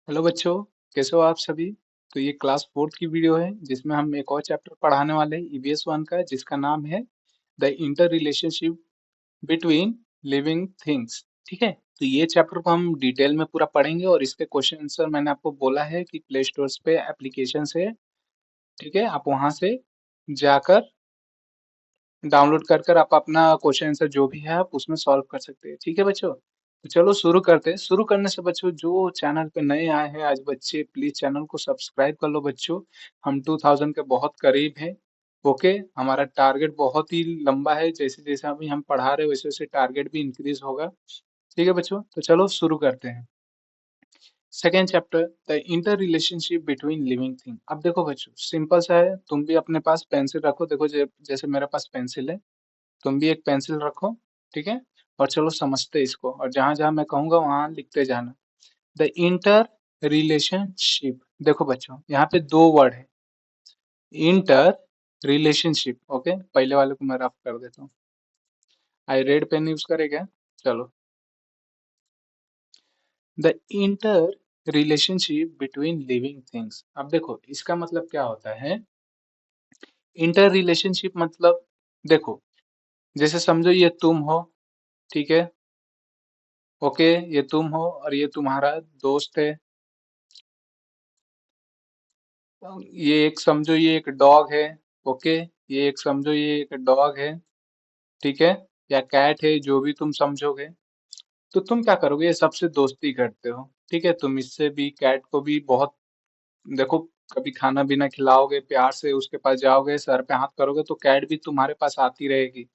Hello बच्चों, कैसे हो आप सभी। तो ये क्लास फोर्थ की वीडियो है जिसमें हम एक और चैप्टर पढ़ाने वाले हैं ईवीएस वन का, जिसका नाम है the inter relationship between living things. ठीक है। तो ये चैप्टर को हम डिटेल में पूरा पढ़ेंगे और इसके क्वेश्चन आंसर मैंने आपको बोला है कि प्ले स्टोर पे एप्लीकेशन है। ठीक है, आप वहां से जाकर डाउनलोड कर कर आप अपना क्वेश्चन आंसर जो भी है आप उसमें सॉल्व कर सकते हैं। ठीक है बच्चों, तो चलो शुरू करते हैं। शुरू करने से बच्चों, जो चैनल पे नए आए हैं आज बच्चे, प्लीज चैनल को सब्सक्राइब कर लो बच्चों। हम 2000 के बहुत करीब हैं। ओके, हमारा टारगेट बहुत ही लंबा है, जैसे जैसे अभी हम पढ़ा रहे हैं वैसे वैसे टारगेट भी इंक्रीज होगा। ठीक है बच्चों, तो चलो शुरू करते हैं। Second chapter, the inter relationship between living thing. अब देखो बच्चों, सिंपल सा है। तुम भी अपने पास पेंसिल रखो। देखो जैसे मेरे पास पेंसिल है, तुम भी एक पेंसिल रखो। ठीक है, और चलो समझते हैं इसको, और जहां जहां मैं कहूंगा वहां लिखते जाना। The inter relationship. देखो बच्चों, यहाँ पे दो वर्ड है, इंटर रिलेशनशिप। ओके, पहले वाले को मैं रफ कर देता हूँ। आई रेड पेन यूज करे क्या? चलो, the inter relationship between living things. अब देखो इसका मतलब क्या होता है। इंटर रिलेशनशिप मतलब, देखो जैसे समझो ये तुम हो। ठीक है, ओके, ये तुम हो और ये तुम्हारा दोस्त है। ये एक समझो, ये एक डॉग है। ओके, ये एक समझो, ये एक डॉग है। ठीक है, या कैट है, जो भी तुम समझोगे। तो तुम क्या करोगे, ये सबसे दोस्ती करते हो। ठीक है, तुम इससे भी, कैट को भी बहुत, देखो, कभी खाना पीना खिलाओगे, प्यार से उसके पास जाओगे, सर पे हाथ करोगे तो कैट भी तुम्हारे पास आती रहेगी।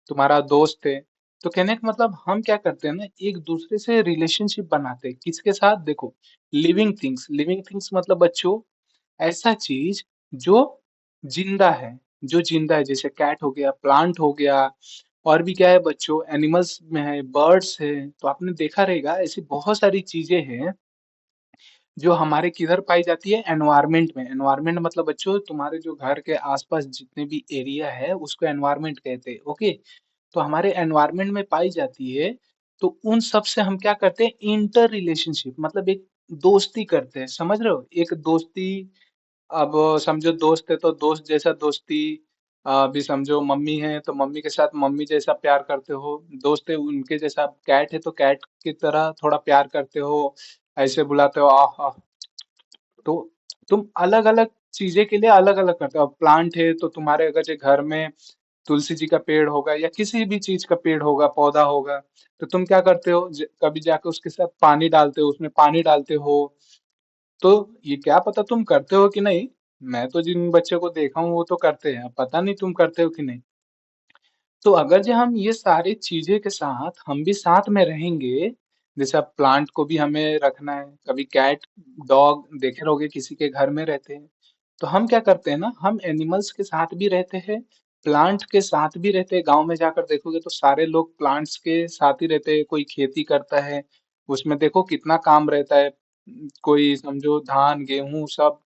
तुम्हारा दोस्त है। तो कहने का मतलब, हम क्या करते हैं ना, एक दूसरे से रिलेशनशिप बनाते हैं। किसके साथ? देखो, लिविंग थिंग्स। लिविंग थिंग्स मतलब बच्चों, ऐसा चीज जो जिंदा है। जो जिंदा है, जैसे कैट हो गया, प्लांट हो गया, और भी क्या है बच्चों, एनिमल्स में है, बर्ड्स है। तो आपने देखा रहेगा ऐसी बहुत सारी चीजें हैं जो हमारे किधर पाई जाती है, एनवायरमेंट में। एनवायरमेंट मतलब बच्चों, तुम्हारे जो घर के आसपास जितने भी एरिया है उसको एनवायरमेंट कहते हैं। ओके, तो हमारे एनवायरमेंट में पाई जाती है। तो उन सब से हम क्या करते हैं, इंटर रिलेशनशिप मतलब एक दोस्ती करते हैं। समझ रहे हो, एक दोस्ती। अब समझो दोस्त है तो दोस्त जैसा दोस्ती। अभी समझो मम्मी है तो मम्मी के साथ मम्मी जैसा प्यार करते हो। दोस्त है उनके जैसा। कैट है तो कैट की तरह थोड़ा प्यार करते हो, ऐसे बुलाते हो, आह आह। तो तुम अलग अलग चीजें के लिए अलग अलग करते हो। अब प्लांट है तो तुम्हारे अगर जो घर में तुलसी जी का पेड़ होगा या किसी भी चीज का पेड़ होगा, पौधा होगा, तो तुम क्या करते हो, कभी जाके उसके साथ पानी डालते हो, उसमें पानी डालते हो। तो ये क्या पता तुम करते हो कि नहीं। मैं तो जिन बच्चों को देखा हूँ वो तो करते हैं, अब पता नहीं तुम करते हो कि नहीं। तो अगर जो हम ये सारी चीजें के साथ हम भी साथ में रहेंगे, जैसे अब प्लांट को भी हमें रखना है। कभी कैट, डॉग देखे रहोगे किसी के घर में रहते हैं। तो हम क्या करते हैं ना, हम एनिमल्स के साथ भी रहते हैं, प्लांट के साथ भी रहते हैं। गांव में जाकर देखोगे तो सारे लोग प्लांट्स के साथ ही रहते हैं। कोई खेती करता है, उसमें देखो कितना काम रहता है। कोई समझो धान गेहूं सब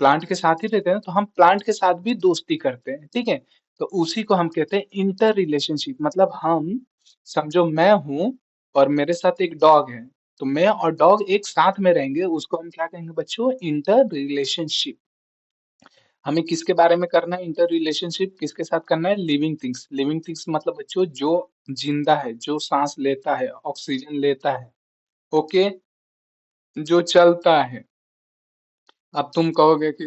प्लांट के साथ ही रहते हैं, तो हम प्लांट के साथ भी दोस्ती करते हैं। ठीक है, तो उसी को हम कहते हैं इंटर रिलेशनशिप। मतलब हम, समझो मैं हूं और मेरे साथ एक डॉग है, तो मैं और डॉग एक साथ में रहेंगे, उसको हम क्या कहेंगे बच्चों, इंटर रिलेशनशिप। हमें किसके बारे में करना है इंटर रिलेशनशिप, किसके साथ करना है, लिविंग थिंग्स। लिविंग थिंग्स मतलब बच्चों जो जिंदा है, जो सांस लेता है, ऑक्सीजन लेता है। ओके, जो चलता है। अब तुम कहोगे कि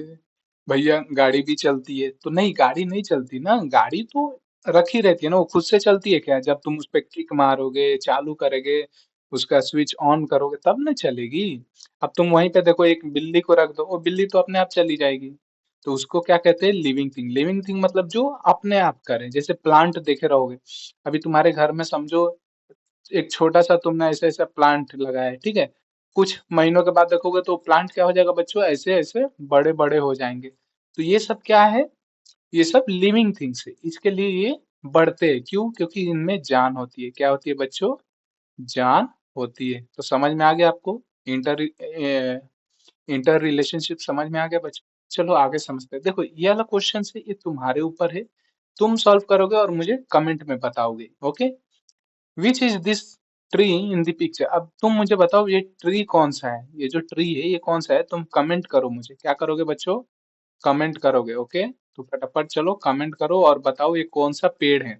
भैया गाड़ी भी चलती है, तो नहीं, गाड़ी नहीं चलती ना। गाड़ी तो रखी रहती है ना, वो खुद से चलती है क्या? जब तुम उस पे किक मारोगे, चालू करोगे, उसका स्विच ऑन करोगे तब ना चलेगी। अब तुम वहीं पे देखो, एक बिल्ली को रख दो, वो बिल्ली तो अपने आप चली जाएगी। तो उसको क्या कहते हैं, लिविंग थिंग। लिविंग थिंग मतलब जो अपने आप करे। जैसे प्लांट देखे रहोगे, अभी तुम्हारे घर में समझो एक छोटा सा तुमने ऐसे ऐसे प्लांट लगाया है। ठीक है, कुछ महीनों के बाद देखोगे तो प्लांट क्या हो जाएगा बच्चों, ऐसे ऐसे बड़े बड़े हो जाएंगे। तो ये सब क्या है, ये सब लिविंग थिंग्स है। इसके लिए ये बढ़ते हैं। क्यों? क्योंकि इनमें जान होती है। क्या होती है बच्चों? जान होती है। तो समझ में आ गया आपको, इंटर इंटर रिलेशनशिप समझ में आ गया बच्चों। चलो आगे समझते हैं। देखो ये वाला क्वेश्चन है, ये तुम्हारे ऊपर है। तुम सॉल्व करोगे और मुझे कमेंट में बताओगे। Okay, which is this tree in the picture. अब तुम मुझे बताओ ये ट्री कौन सा है, ये जो ट्री है ये कौन सा है, तुम कमेंट करो मुझे, क्या करोगे बच्चों, कमेंट करोगे, ओके। तो फटाफट चलो कमेंट करो और बताओ ये कौन सा पेड़ है।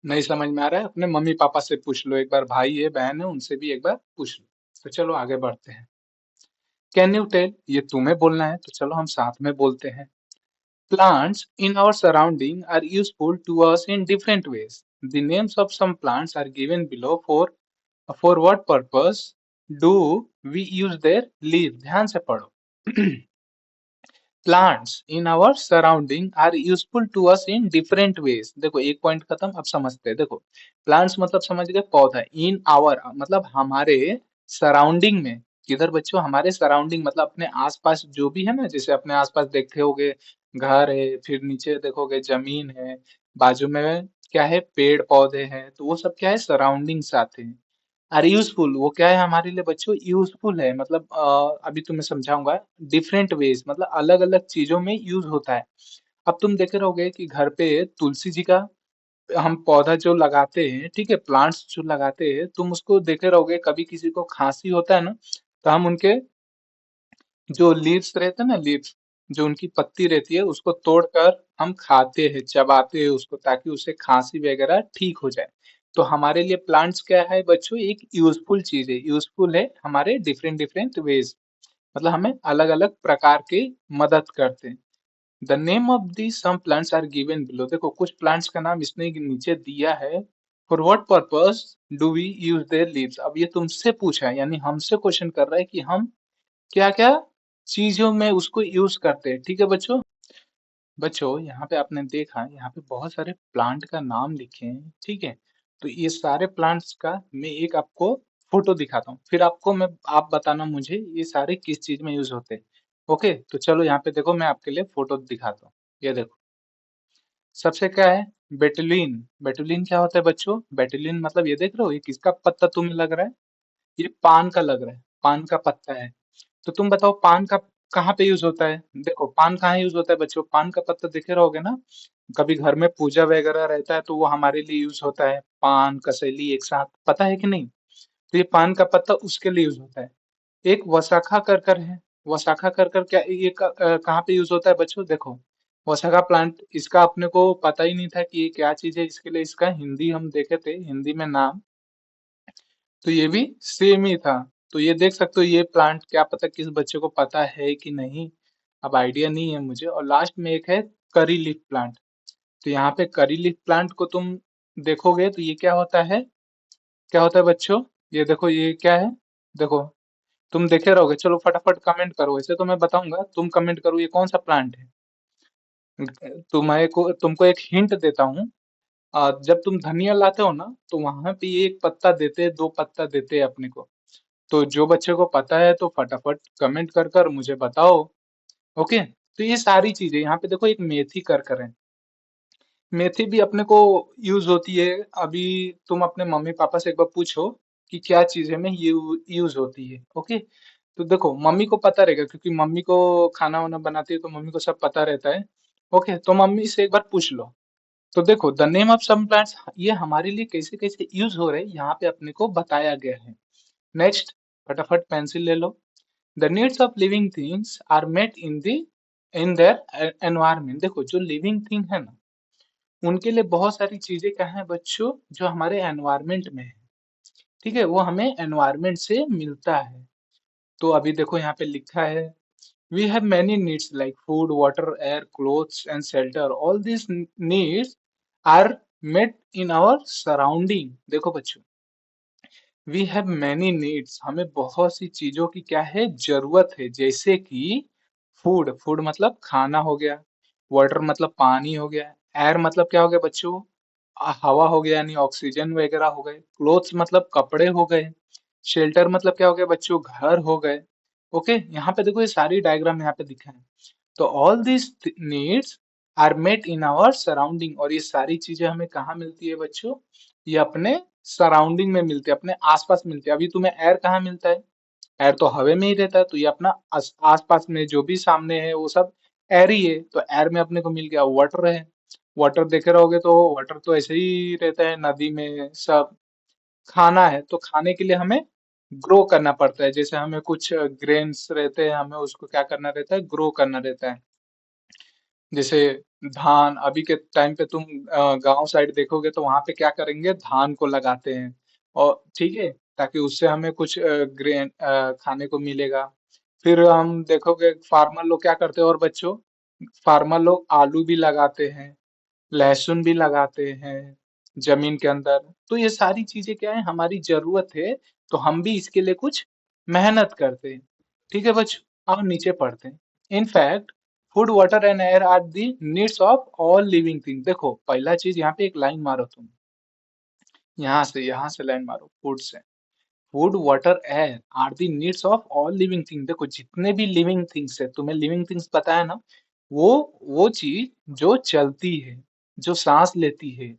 नहीं समझ में आ रहा है, अपने मम्मी पापा से पूछ लो एक बार, भाई है बहन है उनसे भी एक बार पूछ लो। तो चलो आगे बढ़ते हैं। कैन यू टेल, ये तुम्हें बोलना है तो चलो हम साथ में बोलते हैं। Plants in our surrounding are useful to us in different ways. The names of some plants are given below for what purpose do we use their leaves? ध्यान से पढ़ो। Plants in our surrounding are useful to us in different ways. देखो एक point खत्म, अब समझते हैं। देखो प्लांट्स मतलब समझ गए पौधा, इन आवर मतलब हमारे सराउंडिंग में, किधर बच्चों, हमारे सराउंडिंग मतलब अपने आसपास जो भी है ना, जैसे अपने आसपास देखते होगे घर है, फिर नीचे देखोगे जमीन है, बाजू में क्या है पेड़ पौधे हैं, तो वो सब क्या है सराउंडिंग्स आते हैं। अरे यूजफुल वो क्या है हमारे लिए बच्चों, यूजफुल है मतलब अभी तुम्हें समझाऊंगा। डिफरेंट वेज मतलब अलग अलग चीजों में यूज होता है। अब तुम देखे रहोगे कि घर पे तुलसी जी का हम पौधा जो लगाते हैं, ठीक है, प्लांट्स जो लगाते हैं, तुम उसको देखे रहोगे, कभी किसी को खांसी होता है ना, तो हम उनके जो लीव्स रहते हैं ना, लीव्स जो उनकी पत्ती रहती है उसको तोड़कर हम खाते हैं, चबाते हैं उसको, ताकि उससे खांसी वगैरह ठीक हो जाए। तो हमारे लिए प्लांट्स क्या है बच्चों, एक यूजफुल चीज है, यूजफुल है हमारे डिफरेंट डिफरेंट वेज, मतलब हमें अलग अलग प्रकार के मदद करते हैं। The name of the some plants are given below. देखो कुछ प्लांट्स का नाम इसने नीचे दिया है। For what purpose do we use their leaves. अब ये तुमसे पूछा है, यानी हमसे क्वेश्चन कर रहा है कि हम क्या क्या चीजों में उसको यूज करते हैं, ठीक है बच्चों। बच्चों यहाँ पे आपने देखा, यहाँ पे बहुत सारे प्लांट का नाम लिखे हैं, ठीक है। तो ये सारे प्लांट्स का मैं एक आपको फोटो दिखाता हूँ, फिर आपको मैं, आप बताना मुझे ये सारे किस चीज में यूज होते हैं। ओके, तो चलो यहाँ पे देखो मैं आपके लिए फोटो दिखाता हूँ। ये देखो सबसे क्या है, बेटुलिन। बेटुलिन क्या होता है बच्चों, बेटुलिन मतलब ये देख रहे हो ये किसका पत्ता तुम्हें लग रहा है, ये पान का लग रहा है, पान का पत्ता है। तो तुम बताओ पान का कहाँ पे यूज होता है। देखो पान कहाँ यूज होता है बच्चों, पान का पत्ता देखे रहोगे ना, कभी घर में पूजा वगैरह रहता है तो वो हमारे लिए यूज होता है, पान कसेली एक साथ, पता है कि नहीं। तो ये पान का पत्ता उसके लिए यूज होता है। एक वसाखा कर कर है, वसाखा कर कर क्या ये कहाँ पे यूज होता है बच्चों, देखो वसाखा प्लांट, इसका अपने को पता ही नहीं था कि ये क्या चीज है, इसके लिए इसका हिंदी हम देखे थे, हिंदी में नाम, तो ये भी सेम ही था। तो ये देख सकते हो ये प्लांट, क्या पता किस बच्चे को पता है कि नहीं, अब आइडिया नहीं है मुझे। और लास्ट में एक है करी लीफ प्लांट। तो यहाँ पे करी लीफ प्लांट को तुम देखोगे तो ये क्या होता है, क्या होता है बच्चों, ये देखो ये क्या है, देखो तुम देखे रहोगे। चलो फटाफट कमेंट करो, ऐसे तो मैं बताऊंगा, तुम कमेंट करो ये कौन सा प्लांट है। तुमको एक हिंट देता हूँ। जब तुम धनिया लाते हो ना, तो वहां पे ये एक पत्ता देते हैं, दो पत्ता देते हैं अपने को। तो जो बच्चे को पता है तो फटाफट कमेंट कर कर मुझे बताओ। ओके, तो ये सारी चीजें यहाँ पे देखो, एक मेथी कर कर है, मेथी भी अपने को यूज होती है। अभी तुम अपने मम्मी पापा से एक बार पूछो कि क्या चीजें में यूज होती है, ओके। तो देखो मम्मी को पता रहेगा, क्योंकि मम्मी को खाना वाना बनाती है तो मम्मी को सब पता रहता है। ओके, तो मम्मी से एक बार पूछ लो। तो देखो the name of some plants, ये हमारे लिए कैसे कैसे यूज हो रहे हैं यहाँ पे अपने को बताया गया है। नेक्स्ट, फटाफट पेंसिल ले लो। The needs of living things are met in their environment. देखो जो लिविंग थिंग है ना, उनके लिए बहुत सारी चीजें क्या है बच्चों, जो हमारे एनवायरमेंट में है, ठीक है, वो हमें एनवायरमेंट से मिलता है। तो अभी देखो यहाँ पे लिखा है, we have many needs like food water air clothes and shelter, all this needs are met in our surrounding. देखो बच्चों, वी हैव मैनी नीड्स, हमें बहुत सी चीजों की क्या है जरूरत है, जैसे कि फूड, फूड मतलब खाना हो गया, वाटर मतलब पानी हो गया, एयर मतलब क्या हो गया बच्चों, हवा हो गया यानी ऑक्सीजन वगैरह हो गए, क्लोथ्स मतलब कपड़े हो गए, शेल्टर मतलब क्या हो गया बच्चों, घर हो गए। ओके, यहाँ पे देखो ये सारी डायग्राम यहाँ पे दिखा है। तो all this needs are met in our surrounding, और ये सारी चीजें हमें कहाँ मिलती है बच्चों, ये अपने सराउंडिंग में मिलती है, अपने आसपास मिलती है। अभी तुम्हें एयर कहाँ मिलता है, एयर तो हवा में ही रहता है, तो ये अपना आसपास में जो भी सामने है वो सब एयर ही है। तो एयर में अपने को मिल गया वाटर है, वाटर देखे रहोगे तो वाटर तो ऐसे ही रहता है नदी में सब। खाना है तो खाने के लिए हमें ग्रो करना पड़ता है, जैसे हमें कुछ ग्रेन्स रहते हैं, हमें उसको क्या करना रहता है, ग्रो करना रहता है। जैसे धान, अभी के टाइम पे तुम गांव साइड देखोगे तो वहां पे क्या करेंगे, धान को लगाते हैं, और ठीक है, ताकि उससे हमें कुछ ग्रेन खाने को मिलेगा। फिर हम देखोगे फार्मर लोग क्या करते हैं, और बच्चों, फार्मर लोग आलू भी लगाते हैं, लहसुन भी लगाते हैं जमीन के अंदर। तो ये सारी चीजें क्या है, हमारी जरूरत है, तो हम भी इसके लिए कुछ मेहनत करते हैं। ठीक है बच्चों, अब नीचे पढ़ते हैं। In fact food water and air are the needs of all living thing. देखो पहला चीज यहाँ पे एक लाइन मारो तुम, यहाँ से लाइन मारो, फूड से। Food water air are the needs of all living thing. देखो जितने भी लिविंग थिंग्स है, तुम्हें लिविंग थिंग्स पता है ना, वो वो चीज जो चलती है, जो सांस लेती है,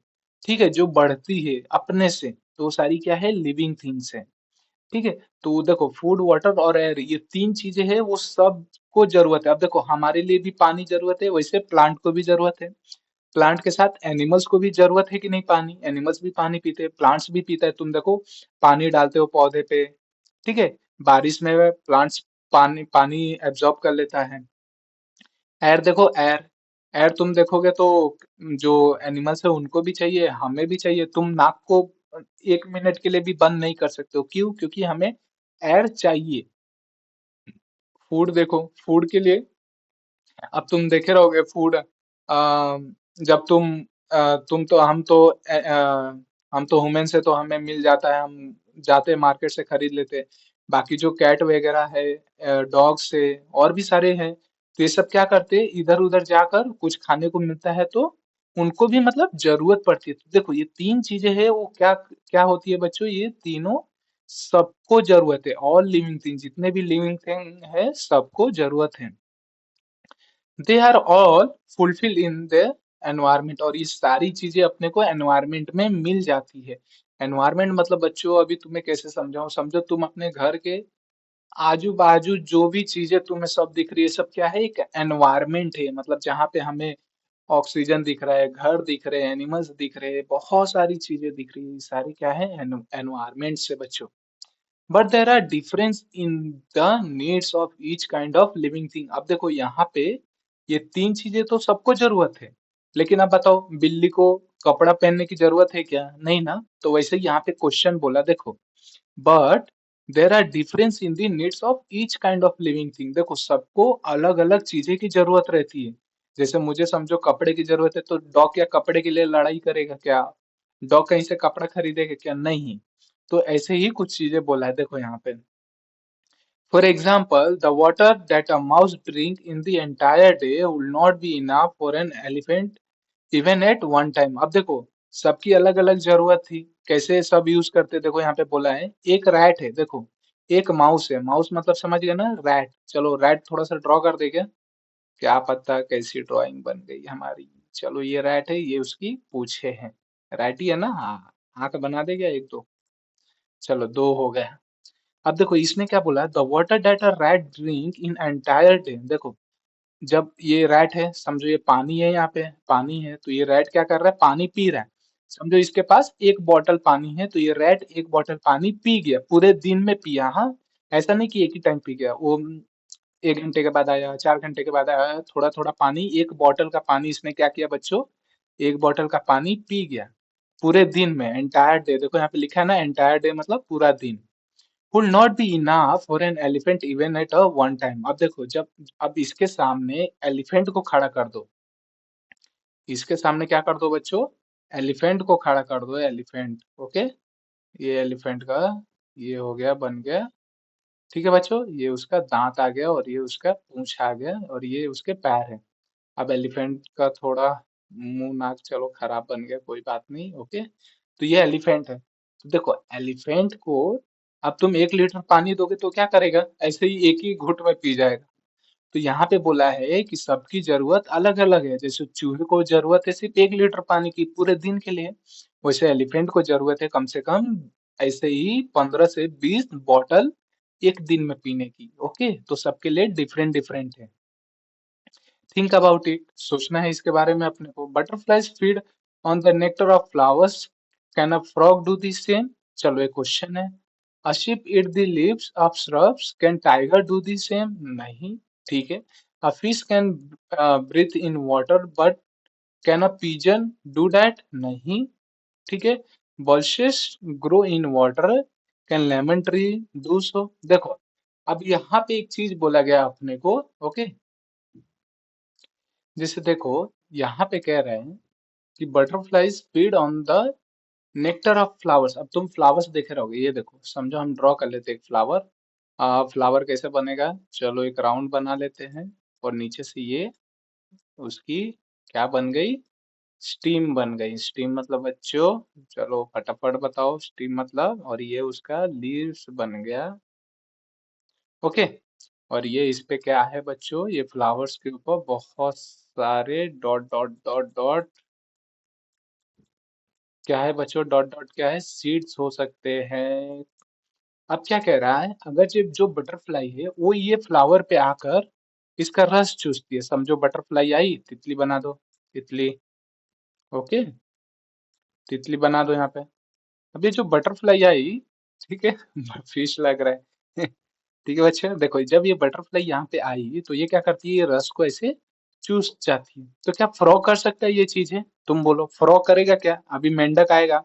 ठीक है, जो बढ़ती है अपने से, तो वो सारी क्या है, लिविंग थिंग्स है। ठीक है, तो देखो फूड वाटर और एयर, ये तीन चीजें हैं, वो सबको जरूरत है। अब देखो हमारे लिए भी पानी जरूरत है, वैसे प्लांट को भी जरूरत है। प्लांट के साथ एनिमल्स को भी जरूरत है कि नहीं पानी, एनिमल्स भी पानी पीते हैं, प्लांट्स भी पीता है। तुम देखो पानी डालते हो पौधे पे, ठीक है, बारिश में प्लांट्स पानी पानी एब्जॉर्ब कर लेता है। एयर देखो, एयर एयर तुम देखोगे तो जो एनिमल्स है उनको भी चाहिए, हमें भी चाहिए। तुम नाक को 1 मिनट के लिए भी बंद नहीं कर सकते हो, क्यों? क्योंकि हमें एयर चाहिए। फूड देखो, फूड के लिए अब तुम देखे रहोगे फूड, जब तुम तो हम तो ह्यूमन से तो हमें मिल जाता है, हम जाते हैं मार्केट से खरीद लेते हैं। बाकी जो कैट वगैरह है, डॉग से, और भी सारे हैं, तो ये सब क्या करते हैं, इधर उधर जाकर कुछ खाने को मिलता है तो उनको भी मतलब जरूरत पड़ती है। तो देखो ये तीन चीजें हैं, वो क्या क्या होती है बच्चों, ये तीनों सबको जरूरत है। ऑल लिविंग थिंग, जितने भी लिविंग थिंग है सबको जरूरत है। They are all fulfil in the environment, और ये सारी चीजें अपने को एनवायरमेंट में मिल जाती है। एनवायरमेंट मतलब बच्चों अभी तुम्हें कैसे समझाऊं, समझो तुम अपने घर के आजू बाजू जो भी चीजें तुम्हें सब दिख रही है, सब क्या है, एक एनवायरमेंट है। मतलब जहाँ पे हमें ऑक्सीजन दिख रहा है, घर दिख रहे हैं, एनिमल्स दिख रहे हैं, बहुत सारी चीजें दिख रही है, ये सारी क्या है, एनवायरमेंट से बच्चों। But there are difference in the needs of each kind of living thing. अब देखो यहाँ पे ये तीन चीजें तो सबको जरूरत है, लेकिन अब बताओ बिल्ली को कपड़ा पहनने की जरूरत है क्या? नहीं ना। तो वैसे ही यहाँ पे क्वेश्चन बोला देखो, but there are difference in the needs of each kind of living thing. देखो सबको अलग अलग चीजें की जरूरत रहती है। जैसे मुझे समझो कपड़े की जरूरत है, तो डॉग क्या कपड़े के लिए लड़ाई करेगा क्या? डॉग कहीं से कपड़ा खरीदेगा क्या? नहीं। तो ऐसे ही कुछ चीजें बोला है देखो यहाँ पे। For example, the water that a mouse drink in the entire day will not be enough for an elephant even at one time। अब देखो सबकी अलग अलग जरूरत थी, कैसे सब यूज करते, देखो यहाँ पे बोला है। एक रैट है, देखो एक माउस है, माउस मतलब समझ गए ना, रैट। चलो रैट थोड़ा सा ड्रॉ कर दे क्या पता कैसी ड्राइंग बन गई हमारी। चलो ये रैट है, ये उसकी पूछे हैं, रैट ही है ना, हाँ। आंख बना दे क्या, एक दो, चलो दो हो गए। अब देखो इसने क्या बोला, the water that a rat drink in entire day. देखो जब ये रैट है, समझो ये पानी है, यहाँ पे पानी है, तो ये रैट क्या कर रहा है, पानी पी रहा है। समझो इसके पास एक बॉटल पानी है, तो ये रैट एक बॉटल पानी पी गया, पूरे दिन में पिया, हाँ। ऐसा नहीं कि एक ही टाइम पी गया वो, 1 घंटे के बाद आया, 4 घंटे के बाद आया, थोड़ा थोड़ा पानी, एक बॉटल का पानी इसने क्या किया बच्चों, एक बॉटल का पानी पी गया पूरे दिन में, एंटायर डे। देखो यहाँ पे लिखा है ना, एंटायर डे मतलब पूरा दिन। would not be enough for an elephant even at a one time। अब देखो जब, अब इसके सामने एलिफेंट को खड़ा कर दो, इसके सामने क्या कर दो बच्चों, एलिफेंट को खड़ा कर दो, एलिफेंट, ओके। ये एलिफेंट का ये हो गया, बन गया, ठीक है बच्चों, ये उसका दांत आ गया, और ये उसका पूंछ आ गया, और ये उसके पैर है। अब एलिफेंट का थोड़ा मुंह नाक चलो खराब बन गया, कोई बात नहीं, ओके। तो ये एलिफेंट है, तो देखो एलिफेंट को अब तुम 1 लीटर पानी दोगे तो क्या करेगा, ऐसे ही एक ही घुट में पी जाएगा। तो यहाँ पे बोला है कि सबकी जरूरत अलग अलग है। जैसे चूहे को जरूरत है सिर्फ 1 लीटर पानी की पूरे दिन के लिए, वैसे एलिफेंट को जरूरत है कम से कम ऐसे ही 15 से 20 बॉटल एक दिन में पीने की, ओके। तो सबके लिए डिफरेंट डिफरेंट है। थिंक अबाउट इट, सोचना है इसके बारे में अपने को। Butterflies feed on the nectar of flowers, can a frog do the same? चलो एक क्वेश्चन है, अ sheep eat the leaves of shrubs, can tiger do the same? नहीं। ठीक है। A fish can breathe in water, but can a pigeon do that? नहीं। ठीक है। Bushes grow in water, can lemon tree do so? देखो, अब यहाँ पे एक चीज बोला गया अपने को, ओके। जैसे देखो, यहाँ पे कह रहे हैं कि butterflies feed on the nectar of flowers. अब तुम फ्लावर्स देखे रहोगे, ये देखो, समझो हम ड्रॉ कर लेते हैं एक फ्लावर। फ्लावर कैसे बनेगा? चलो एक राउंड बना लेते हैं, और नीचे से ये उसकी क्या बन गई? स्टीम बन गई। स्टीम मतलब बच्चों, चलो फटाफट बताओ स्टीम मतलब, और ये उसका लीव्स बन गया, ओके। और ये इस पे क्या है बच्चों? ये फ्लावर्स के ऊपर बहुत सारे डॉट डॉट डॉट डॉट, क्या है बच्चों? डॉट डॉट क्या है? सीड्स हो सकते हैं। अब क्या कह रहा है, अगर जो बटरफ्लाई है वो ये फ्लावर पे आकर इसका रस चूसती है, समझो बटरफ्लाई आई, तितली बना दो। तितली, ओके, तितली बना दो यहाँ पे। अब ये जो बटरफ्लाई आई, ठीक है, फिश लग रहा है। ठीक है बच्चे, देखो जब ये बटरफ्लाई यहाँ पे आई तो ये क्या करती है? ये रस को ऐसे चूस जाती है। तो क्या फ्रॉग कर सकता है ये चीजें? तुम बोलो फ्रॉग करेगा क्या? अभी मेंढक आएगा,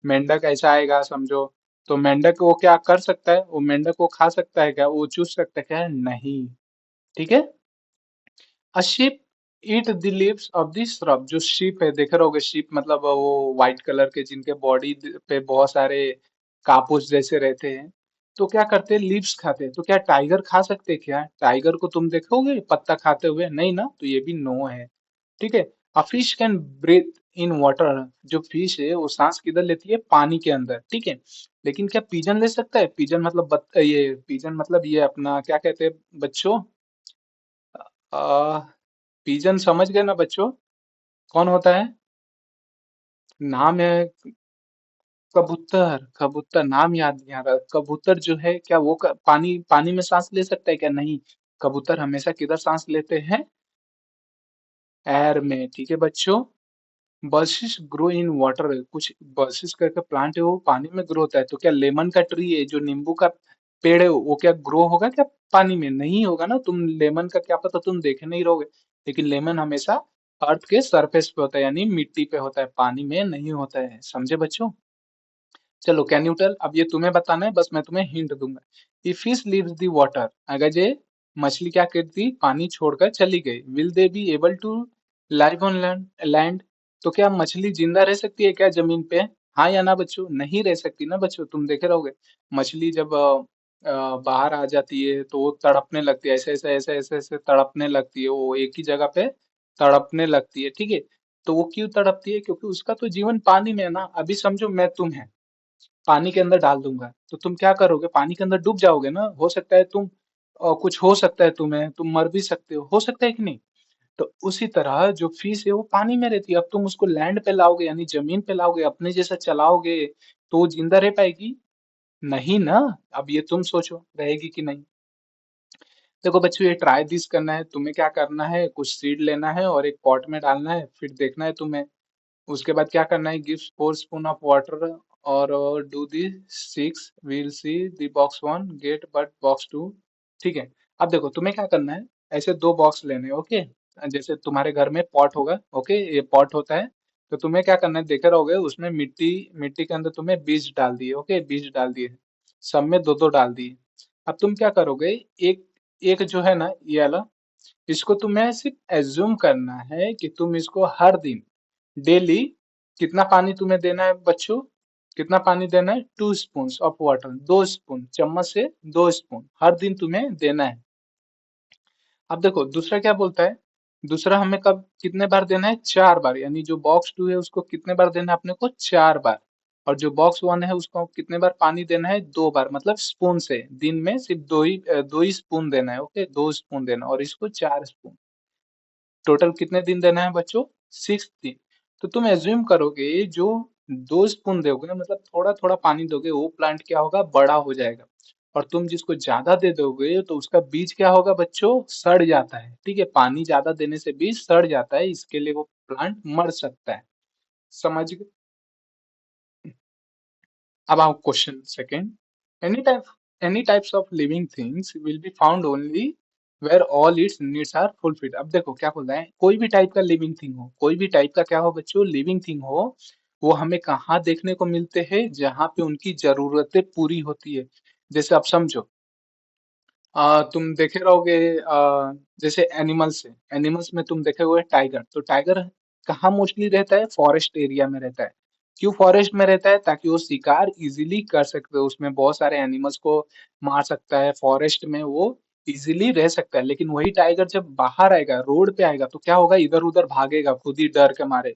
मेंढक ऐसा आएगा समझो, तो मेंढक वो क्या कर सकता है? वो मेंढक को खा सकता है क्या? वो चूस सकता है क्या? नहीं। ठीक है। अ sheep eat the leaves of the shrub। जो sheep है, देखे रहोगे sheep मतलब वो व्हाइट कलर के, जिनके बॉडी पे बहुत सारे कापूस जैसे रहते हैं, तो क्या करते हैं? लीव्स खाते हैं। तो क्या टाइगर खा सकते हैं क्या? टाइगर को तुम देखोगे पत्ता खाते हुए? नहीं ना, तो ये भी नो है। ठीक है। A fish can breathe in water. जो फिश है वो सांस किधर लेती है? पानी के अंदर, ठीक है। लेकिन क्या पिजन ले सकता है? पिजन मतलब ये पिजन मतलब ये अपना क्या कहते हैं बच्चों? आ, पिजन समझ गए ना बच्चों? कौन होता है? नाम है कबूतर। कबूतर, नाम याद नहीं आ रहा। कबूतर जो है क्या वो पानी पानी में सांस ले सकता है क्या? नहीं। कबूतर हमेशा किधर सांस लेते हैं? एयर में। ठीक है बच्चों। बर्सिस ग्रो इन वाटर। कुछ बर्सिस करके प्लांट है, वो पानी में ग्रो होता है। तो क्या लेमन का ट्री है, जो नींबू का पेड़ है, वो क्या ग्रो होगा क्या पानी में? नहीं होगा ना। तुम लेमन का क्या पता, तुम देखे नहीं रहोगे। लेकिन लेमन हमेशा अर्थ के सरफेस पे होता है, यानी मिट्टी पे होता है, पानी में नहीं होता है। समझे बच्चों? चलो कैन यू टेल, अब ये तुम्हें बताना है, बस मैं तुम्हें हिंट दूंगा। If fish leaves the water, अगर ये मछली क्या करती? पानी छोड़कर चली गई, will they be able to live on land? तो क्या मछली जिंदा रह सकती है क्या जमीन पे? हाँ या ना बच्चों? नहीं रह सकती ना बच्चों। तुम देखे रहोगे मछली जब बाहर आ जाती है तो वो तड़पने लगती है, ऐसे ऐसे ऐसे ऐसे ऐसे तड़पने लगती है, वो एक ही जगह पे तड़पने लगती है, ठीक है। तो वो क्यों तड़पती है? क्योंकि उसका तो जीवन पानी में है ना। अभी समझो मैं तुम है, पानी के अंदर डाल दूंगा, तो तुम क्या करोगे? पानी के अंदर डूब जाओगे ना। हो सकता है तुम कुछ हो सकता है तुम्हें, तुम मर भी सकते हो सकता है कि नहीं? तो उसी तरह जो फिश है वो पानी में रहती है। अब तुम उसको लैंड पे लाओगे, यानी जमीन पे लाओगे, अपने जैसा चलाओगे, तो वो जिंदा रह पाएगी? नहीं ना। अब ये तुम सोचो रहेगी कि नहीं। देखो बच्चों, ये ट्राई दिस करना है तुम्हें। क्या करना है? कुछ सीड लेना है और एक पॉट में डालना है, फिर देखना है तुम्हें। उसके बाद क्या करना है? गिव 4 स्पून ऑफ वाटर और do the 6, we'll see the box 1 get but box 2। ठीक है। अब देखो तुम्हें क्या करना है, ऐसे 2 बॉक्स लेने हैं, ओके। जैसे तुम्हारे घर में पॉट होगा, ओके, ये पॉट होता है। तो तुम्हें क्या करना है, देखे रहोगे उसमें मिट्टी, मिट्टी के अंदर तुम्हें बीज डाल दिए, ओके, बीज डाल दिए, सब में दो दो डाल दिए। अब तुम क्या करोगे? एक एक जो है ना ये वाला, इसको तुम्हें सिर्फ एज्यूम करना है कि तुम इसको हर दिन डेली कितना पानी तुम्हें देना है बच्चों? कितना पानी देना है? 2 स्पून ऑफ वाटर, 2 स्पून, चम्मच से 2 स्पून हर दिन तुम्हें देना है। अब देखो दूसरा क्या बोलता है, दूसरा हमें कब कितने बार देना है? 4 बार। यानी जो बॉक्स 2 है उसको कितने बार देना है अपने को? 4 बार। और जो बॉक्स 1 है उसको कितने बार पानी देना है? 2 बार, मतलब स्पून से। दिन में सिर्फ दो ही स्पून देना है, ओके, 2 स्पून देना, और इसको 4 स्पून। टोटल कितने दिन देना है बच्चों? 6 दिन। तो तुम एज्यूम करोगे जो 2 स्पून दोगे, मतलब थोड़ा थोड़ा पानी दोगे, वो प्लांट क्या होगा? बड़ा हो जाएगा। और तुम जिसको ज्यादा दे दोगे तो उसका बीज क्या होगा बच्चों? सड़ जाता है, ठीक है। पानी ज्यादा देने से बीज सड़ जाता है, इसके लिए वो प्लांट मर सकता है। समझ गए? अब आओ question second. Any type any types of living things will be found only where all its needs are fulfilled. अब देखो क्या बोल रहा है, कोई भी टाइप का लिविंग थिंग हो, कोई भी टाइप का क्या हो बच्चों, लिविंग थिंग हो, वो हमें कहाँ देखने को मिलते हैं, जहाँ पे उनकी जरूरतें पूरी होती है। जैसे आप समझो, तुम देखे रहोगे, जैसे एनिमल्स है, एनिमल्स में तुम देखे हुए टाइगर, तो टाइगर कहाँ मोस्टली रहता है, फॉरेस्ट एरिया में रहता है। क्यों फॉरेस्ट में रहता है, ताकि वो शिकार इजीली कर सकते हो, उसमें बहुत सारे एनिमल्स को मार सकता है, फॉरेस्ट में वो इजीली रह सकता है। लेकिन वही टाइगर जब बाहर आएगा, रोड पे आएगा, तो क्या होगा, इधर उधर भागेगा खुद ही डर के मारे।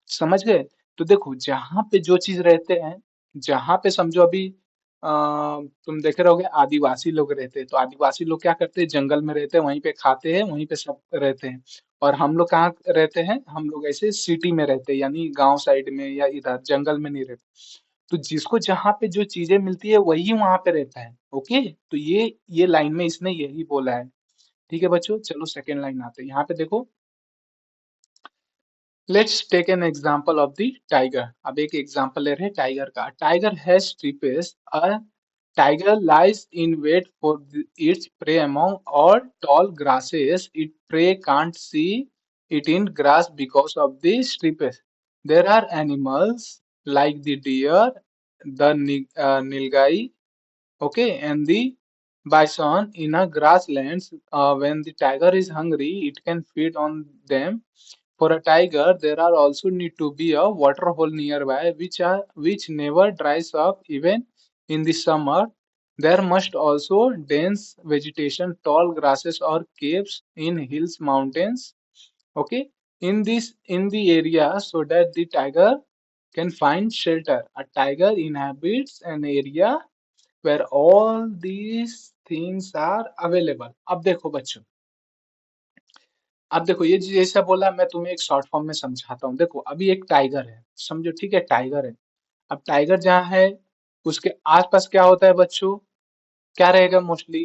समझ गए। तो देखो जहां पे जो चीज रहते हैं, जहां पे समझो अभी तुम देखे रहोगे आदिवासी लोग रहते हैं, तो आदिवासी लोग क्या करते हैं, जंगल में रहते हैं, वहीं पे खाते हैं, वहीं पे सब रहते हैं। और हम लोग कहाँ रहते हैं, हम लोग ऐसे सिटी में रहते हैं, यानी गांव साइड में या इधर जंगल में नहीं रहते। तो जिसको जहां पे जो चीजें मिलती है वही वहां पे रहता है। ओके, तो ये लाइन में इसने यही बोला है। ठीक है बच्चों, चलो सेकेंड लाइन आते हैं, यहाँ पे देखो। Let's take an example of the tiger. अब एक एग्जाम्पल ले रहे हैं टाइगर का। Tiger has stripes. A tiger lies in wait for its prey among all tall grasses. Its prey can't see it in grass because of the stripes. There are animals like the deer, the nilgai, okay, and the bison in a grasslands. When the tiger is hungry, it can feed on them. For a tiger, there are also need to be a water hole nearby, which never dries up even in the summer. There must also dense vegetation, tall grasses or caves in hills, mountains. Okay, in the area so that the tiger can find shelter. A tiger inhabits an area where all these things are available. अब देखो बच्चों, अब देखो ये जैसा बोला, मैं तुम्हें एक शॉर्ट फॉर्म में समझाता हूँ। देखो अभी एक टाइगर है, समझो, ठीक है, टाइगर है। अब टाइगर जहाँ है, उसके आसपास क्या होता है बच्चों, क्या रहेगा मोस्टली,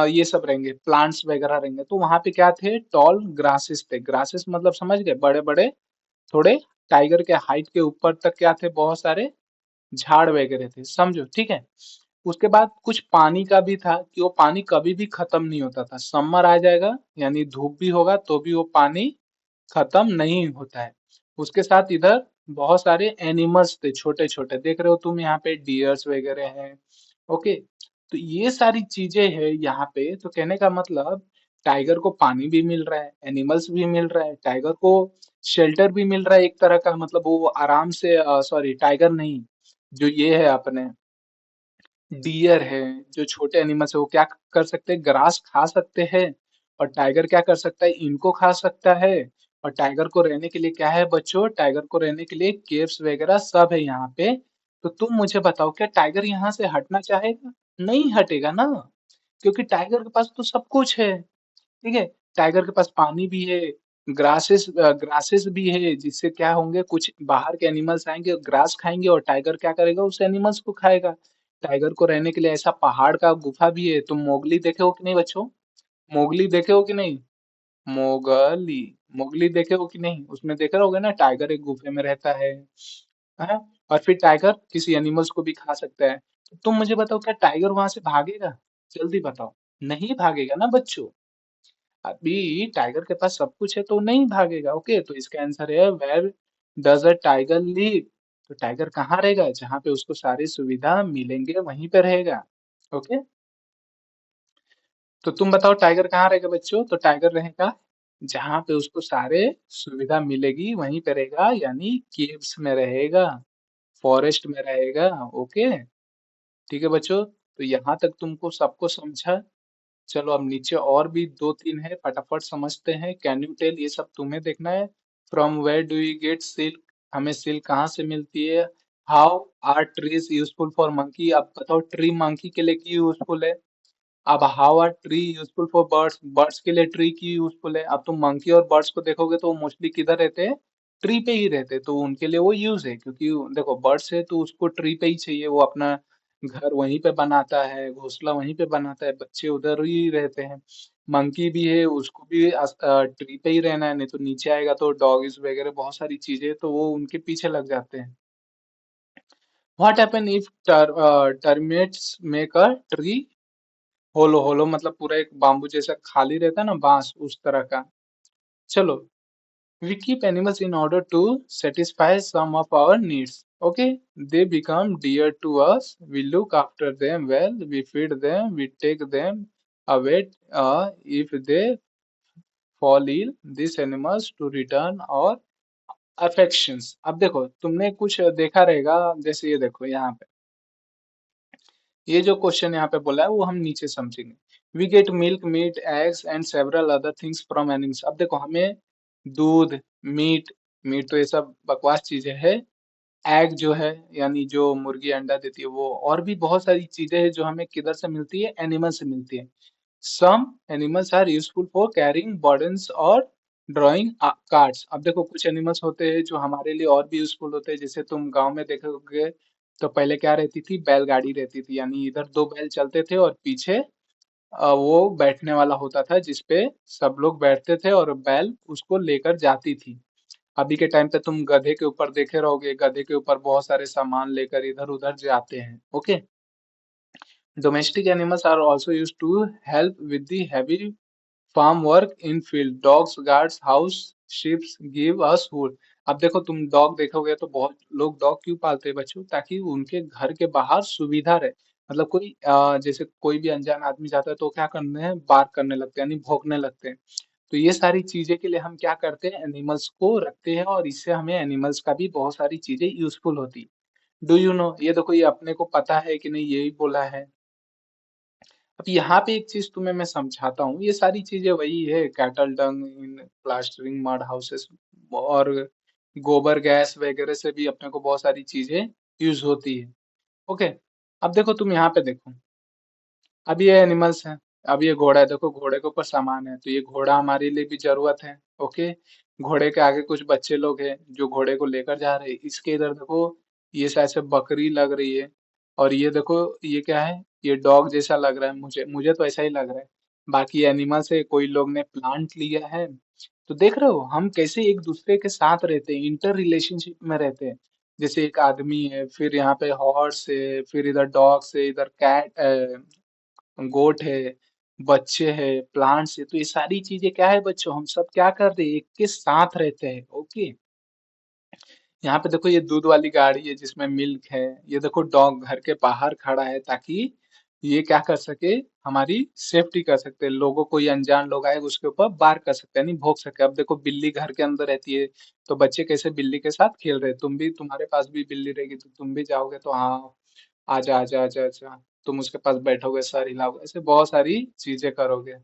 ये सब रहेंगे, प्लांट्स वगैरह रहेंगे। तो वहां पे क्या थे, टॉल ग्रासेस थे। ग्रासेस मतलब समझ गए, बड़े बड़े, थोड़े टाइगर के हाइट के ऊपर तक क्या थे, बहुत सारे झाड़ वगैरह थे, समझो, ठीक है। उसके बाद कुछ पानी का भी था, कि वो पानी कभी भी खत्म नहीं होता था। समर आ जाएगा, यानी धूप भी होगा तो भी वो पानी खत्म नहीं होता है। उसके साथ इधर बहुत सारे एनिमल्स थे, छोटे छोटे, देख रहे हो तुम यहाँ पे डियर्स वगैरह हैं। ओके, तो ये सारी चीजें है यहाँ पे। तो कहने का मतलब, टाइगर को पानी भी मिल रहा है, एनिमल्स भी मिल रहा है, टाइगर को शेल्टर भी मिल रहा है एक तरह का, मतलब वो आराम से, सॉरी टाइगर नहीं, जो ये है अपने डियर है, जो छोटे एनिमल्स है, वो क्या कर सकते हैं, ग्रास खा सकते हैं। और टाइगर क्या कर सकता है, इनको खा सकता है। और टाइगर को रहने के लिए क्या है बच्चों, टाइगर को रहने के लिए केव्स वगैरह सब है यहाँ पे। तो तुम मुझे बताओ, क्या टाइगर यहाँ से हटना चाहेगा, नहीं हटेगा ना, क्योंकि टाइगर के पास तो सब कुछ है। ठीक है, टाइगर के पास पानी भी है, ग्रासेस ग्रासेस भी है, जिससे क्या होंगे, कुछ बाहर के एनिमल्स आएंगे, ग्रास खाएंगे, और टाइगर क्या करेगा, उस एनिमल्स को खाएगा। टाइगर को रहने के लिए ऐसा पहाड़ का गुफा भी है। तुम मोगली देखे हो कि नहीं बच्चों, मोगली देखे हो कि नहीं, मोगली, मोगली देखे हो कि नहीं, उसमें देखे होगे ना, टाइगर एक गुफे में रहता है। और फिर टाइगर किसी एनिमल्स को भी खा सकता है। तो तुम मुझे बताओ, क्या टाइगर वहां से भागेगा, जल्दी बताओ। नहीं भागेगा ना बच्चों, अभी टाइगर के पास सब कुछ है तो नहीं भागेगा। ओके, तो इसका आंसर है, where does a tiger live. तो टाइगर कहाँ रहेगा, जहाँ पे उसको सारी सुविधा मिलेंगे वहीं पे रहेगा। ओके, तो तुम बताओ टाइगर कहाँ रहेगा बच्चों, तो टाइगर रहेगा जहाँ पे उसको सारे सुविधा मिलेगी वहीं पे रहेगा, यानी केव्स में रहेगा, फॉरेस्ट में रहेगा। ओके, ठीक है बच्चों, तो यहाँ तक तुमको सबको समझा। चलो अब नीचे और भी दो तीन है, फटाफट समझते हैं। कैन यू टेल, ये सब तुम्हें देखना है। From where do you get silk, हमें सिल्क कहाँ से मिलती है। How are trees useful for monkey, अब बताओ ट्री मंकी के लिए क्यों यूजफुल है। अब how are tree useful for birds, birds के लिए ट्री की यूजफुल है। अब तुम मंकी और बर्ड्स को देखोगे तो मोस्टली किधर रहते हैं, ट्री पे ही रहते हैं, तो उनके लिए वो यूज है। क्योंकि देखो बर्ड्स है तो उसको ट्री पे ही चाहिए, वो अपना घर वहीं पे बनाता है, घोंसला वहीं पे बनाता है, बच्चे उधर ही रहते हैं। मंकी भी है, उसको भी ट्री पे ही रहना है, नहीं तो नीचे आएगा तो डॉगिस वगैरह बहुत सारी चीजें तो वो उनके पीछे लग जाते हैं। What happen if termites make a tree hollow? Hollow मतलब पूरा एक बाम्बू जैसा खाली रहता है ना, बांस उस तरह का। चलो, we keep animals in order to satisfy some of our needs. Okay, they become dear to us. We look after them well. We feed them. We take them away if they fall ill. These animals to return our affections. अब देखो, तुमने कुछ देखा रहेगा, जैसे ये देखो यहाँ पे, ये जो क्वेश्चन यहाँ पे बोला है वो हम नीचे समझेंगे। We get milk, meat, eggs and several other things from animals. अब देखो, हमें दूध, मीट, मीट तो ये सब बकवास चीजें है, एग जो है यानी जो मुर्गी अंडा देती है वो, और भी बहुत सारी चीजें हैं जो हमें किधर से मिलती है, एनिमल से मिलती है। Some animals are useful for carrying burdens और ड्राइंग कार्ड्स। अब देखो, कुछ एनिमल्स होते हैं जो हमारे लिए और भी यूजफुल होते हैं, जैसे तुम गांव में देखोगे तो पहले क्या रहती थी, बैलगाड़ी रहती थी, यानी इधर दो बैल चलते थे और पीछे वो बैठने वाला होता था जिसपे सब लोग बैठते थे और बैल उसको लेकर जाती थी। अभी के टाइम पे तुम गधे के ऊपर देखे रहोगे, गधे के ऊपर बहुत सारे सामान लेकर इधर उधर जाते हैं। Okay, domestic animals are also use to help with the heavy farm work in field. Dogs guards house, sheep give us food. अब देखो, तुम डॉग देखोगे तो बहुत लोग डॉग क्यों पालते हैं बच्चों, ताकि उनके घर के बाहर सुविधा रहे। मतलब कोई जैसे कोई भी अनजान आदमी जाता है तो क्या करते हैं, बार्क करने लगते हैं, यानी भौंकने लगते हैं। तो ये सारी चीजें के लिए हम क्या करते हैं, एनिमल्स को रखते हैं, और इससे हमें एनिमल्स का भी बहुत सारी चीजें यूजफुल होती। डू यू नो, ये देखो, ये अपने को पता है कि नहीं, यही बोला है। अब यहाँ पे एक चीज तुम्हें मैं समझाता हूँ, ये सारी चीजें वही है, कैटल डंग इन प्लास्टरिंग मड हाउसेस, और गोबर गैस वगैरह से भी अपने को बहुत सारी चीजें यूज होती है। ओके, अब देखो, तुम यहाँ पे देखो, अब ये एनिमल्स हैं, अब ये घोड़ा है, देखो घोड़े के ऊपर सामान है, तो ये घोड़ा हमारे लिए भी जरूरत है। ओके, घोड़े के आगे कुछ बच्चे लोग हैं जो घोड़े को लेकर जा रहे हैं। इसके इधर देखो, ये शायद से बकरी लग रही है, और ये देखो, ये क्या है, ये डॉग जैसा लग रहा है, मुझे मुझे तो ऐसा ही लग रहा है। बाकी एनिमल से कोई लोग ने प्लांट लिया है। तो देख रहे हो हम कैसे एक दूसरे के साथ रहते हैं, इंटर रिलेशनशिप में रहते हैं। जैसे एक आदमी है, फिर यहाँ पे हॉर्स है, फिर इधर डॉग्स है, इधर कैट, गोट है, बच्चे है, प्लांट्स है। तो ये सारी चीजें क्या है बच्चों, हम सब क्या कर रहे हैं, एक के साथ रहते हैं। ओके, यहाँ पे देखो, ये दूध वाली गाड़ी है जिसमें मिल्क है। ये देखो, डॉग घर के बाहर खड़ा है ताकि ये क्या कर सके, हमारी सेफ्टी कर सकते हैं, लोगों, कोई अनजान लोग आए उसके ऊपर बार कर सकते हैं, नहीं भौंक सके। अब देखो, बिल्ली घर के अंदर रहती है, तो बच्चे कैसे बिल्ली के साथ खेल रहे हैं, तुम भी, तुम्हारे पास भी बिल्ली रहेगी तो तुम भी जाओगे तो हाँ, आजा आजा आजा आजा, तुम उसके पास बैठोगे, सर हिलाओगे, ऐसे बहुत सारी चीजें करोगे।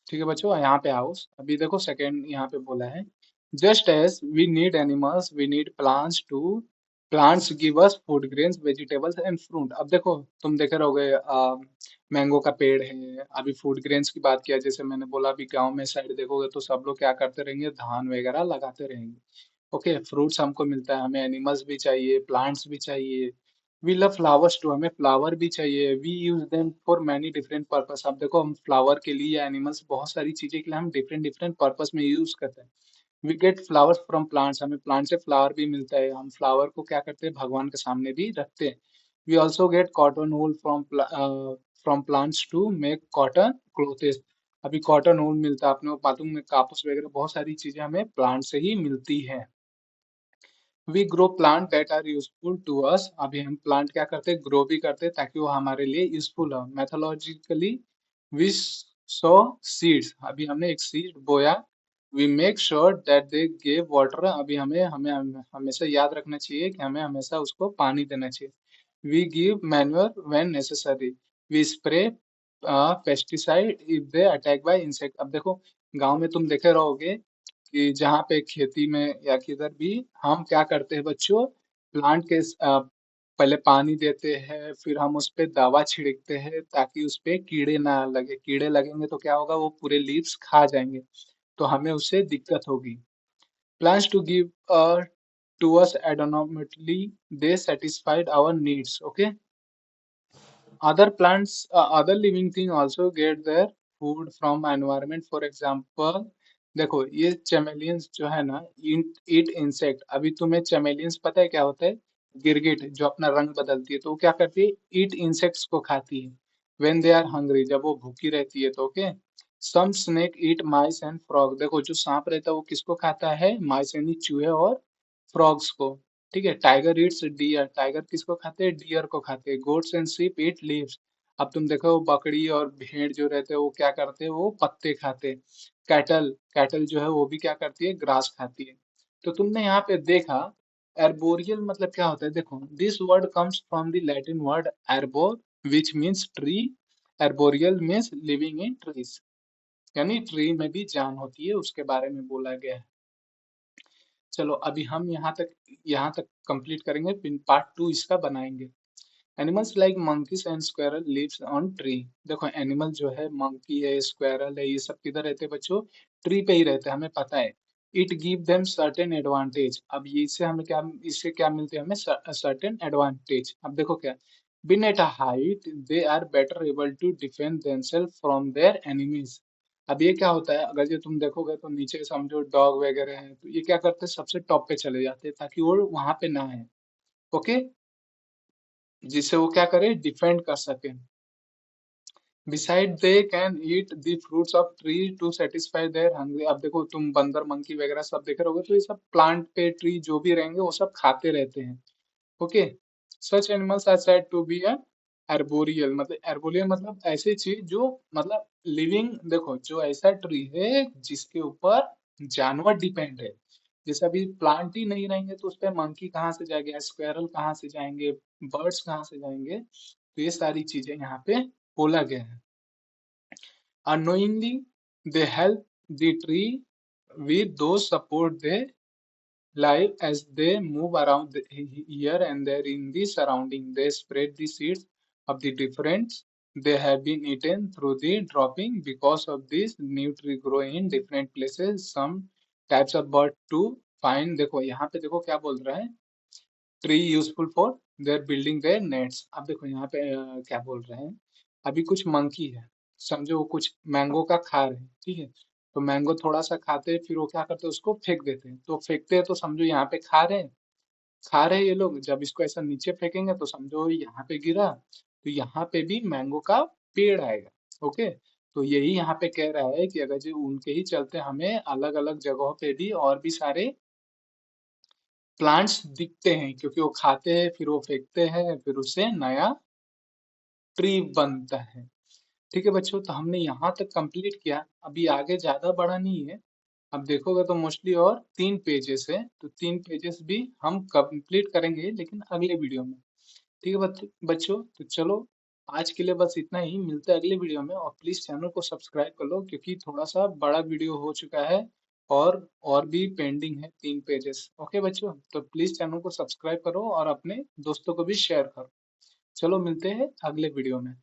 ठीक है बच्चों, यहाँ पे आओ। अभी देखो, सेकंड यहाँ पे बोला है, just as we need animals we need plants too, plants give us food, grains, vegetables and fruit. अब देखो, तुम देखे रहोगे, मैंगो का पेड़ है। अभी फूड ग्रेन्स की बात किया, जैसे मैंने बोला, अभी गांव में साइड देखोगे तो सब लोग क्या करते रहेंगे, धान वगैरह लगाते रहेंगे। ओके, फ्रूट्स हमको मिलता है, हमें एनिमल्स भी चाहिए, प्लांट्स भी चाहिए। वी लव फ्लावर्स टू, हमें फ्लावर भी चाहिए। We use them for many different purpose. अब देखो, हम फ्लावर के लिए या एनिमल्स, बहुत सारी चीजें के लिए हम डिफरेंट डिफरेंट पर्पस में यूज करते हैं। We get flowers from plants, हमें प्लांट से फ्लावर भी मिलता है, हम फ्लावर को क्या करते हैं, भगवान के सामने भी रखते हैं। We also get cotton wool from plants to make cotton clothes. अभी कॉटन वूल मिलता है अपने को, मालूम में कापूस वगैरह, बहुत सारी चीजें हमें प्लांट से ही मिलती है। We grow plant that are useful to us. अभी हम प्लांट क्या करते हैं, ग्रो भी करते हैं ताकि वो हमारे लिए यूजफुल हो। मैथोलॉजिकली वी सो सीड्स, अभी हमने एक सीड बोया। We make sure that they give water, अभी हमें हमें हमेशा याद रखना चाहिए कि हमें हमेशा उसको पानी देना चाहिए। We give manure when necessary. We spray pesticide if they attack by insect. अब देखो, गांव में तुम देखे रहोगे कि जहाँ पे खेती में या किधर भी, हम क्या करते हैं बच्चों, प्लांट के पहले पानी देते हैं, फिर हम उस पे दवा छिड़कते हैं ताकि उस पे कीड़े ना लगे। कीड़े लगेंगे तो क्या होगा, वो पूरे लीव्स खा जाएंगे, तो हमें उससे दिक्कत होगी। Plants to give to us automatically, they satisfied our needs. Okay, other plants, other living thing also get their food from environment. For example, देखो, ये चमेलियंस जो है ना, ईट इंसेक्ट। अभी तुम्हें चमेलियंस पता है क्या होता है, गिरगिट जो अपना रंग बदलती है, तो वो क्या करती है, ईट इंसेक्ट्स को खाती है। व्हेन दे आर हंग्री, जब वो भूखी रहती है तो okay. Some snake eat mice and frog, देखो जो सांप रहता है वो किसको खाता है, माइस यानी चूहे और फ्रॉग्स को। ठीक है। टाइगर ईट्स डियर, टाइगर किसको खाते हैं, डियर को खाते हैं। Goats and sheep eat leaves, अब तुम देखो बकरी और भेड़ जो रहते हैं वो क्या करते हैं, वो पत्ते खाते हैं। कैटल, कैटल जो है वो भी क्या करती है, ग्रास खाती है। तो तुमने यहाँ पे देखा एर्बोरियल मतलब क्या होता है, देखो this word comes from the Latin word arbor which means tree. Arboreal means living in trees, यानी ट्री में भी जान होती है, उसके बारे में बोला गया है। चलो अभी हम यहाँ तक कंप्लीट करेंगे, फिर पार्ट 2 इसका बनाएंगे। Animals like monkeys and squirrel lives on tree, देखो एनिमल जो है मंकी है, स्क्वायरल है, ये सब किधर रहते हैं बच्चों, ट्री पे ही रहते हैं, हमें पता है। It give them certain advantage, अब ये इससे हमें क्या, इससे क्या मिलते हैं हमें, सर्टेन एडवांटेज। अब देखो क्या, being at a height they are better able to defend themselves from their enemies. अब ये क्या होता है, अगर ये तुम देखोगे तो नीचे समझो डॉग वगैरह हैं, तो ये क्या करते हैं, सबसे टॉप पे चले जाते हैं ताकि वो वहां पे ना है, ओके, जिससे वो क्या करे, डिफेंड कर सके। Beside they can eat the fruits of tree to satisfy their hungry, अब देखो तुम बंदर मंकी वगैरह सब देख रहे होगे, तो ये सब प्लांट पे ट्री जो भी रहेंगे वो सब खाते रहते हैं, okay. Such animals are said to be a arboreal, मतलब एर्बोरियल मतलब ऐसी चीज जो मतलब लिविंग, देखो जो ऐसा ट्री है जिसके ऊपर जानवर डिपेंड है। जैसे अभी प्लांट ही नहीं रहेंगे तो उस पे मंकी कहाँ से जाएंगे, स्क्वेरल कहाँ से जाएंगे, बर्ड्स कहाँ से जाएंगे, तो ये सारी चीजें यहाँ पे बोला गया है। Unknowingly, they help the tree with those support they live as they move around here and there in the surrounding. They spread the seeds of the different they have been eaten through the dropping. Because of this, new tree grow in different places. Some types of bird to find. देखो यहाँ पे देखो क्या बोल रहा है, tree useful for their building their nets. अब देखो यहाँ पे क्या बोल रहे हैं, अभी कुछ मंकी है, समझो वो कुछ मैंगो का खा रहे हैं, ठीक है। तो मैंगो थोड़ा सा खाते हैं, फिर वो क्या करते हैं, उसको फेंक देते हैं, तो फेंकते हैं तो समझो यहाँ पे खा रहे हैं ये लोग, जब इसको ऐसा नीचे फेंकेंगे तो समझो यहाँ पे गिरा, तो यहाँ पे भी मैंगो का पेड़ आएगा, ओके। तो यही यहाँ पे कह रहा है कि अगर जो उनके ही चलते हमें अलग अलग जगहों पे भी और भी सारे प्लांट्स दिखते हैं, क्योंकि वो खाते हैं फिर वो फेंकते हैं, फिर उससे नया ट्री बनता है। ठीक है बच्चों, तो हमने यहाँ तक कंप्लीट किया, अभी आगे ज्यादा बड़ा नहीं है। अब देखोगे तो मोस्टली और 3 पेजेस है, तो 3 पेजेस भी हम कंप्लीट करेंगे लेकिन अगले वीडियो में। ठीक है बच्चों, तो चलो आज के लिए बस इतना ही, मिलते हैं अगले वीडियो में, और प्लीज चैनल को सब्सक्राइब कर लो क्योंकि थोड़ा सा बड़ा वीडियो हो चुका है, और भी पेंडिंग है 3 पेजेस, ओके बच्चों, तो प्लीज चैनल को सब्सक्राइब करो और अपने दोस्तों को भी शेयर करो। चलो मिलते हैं अगले वीडियो में।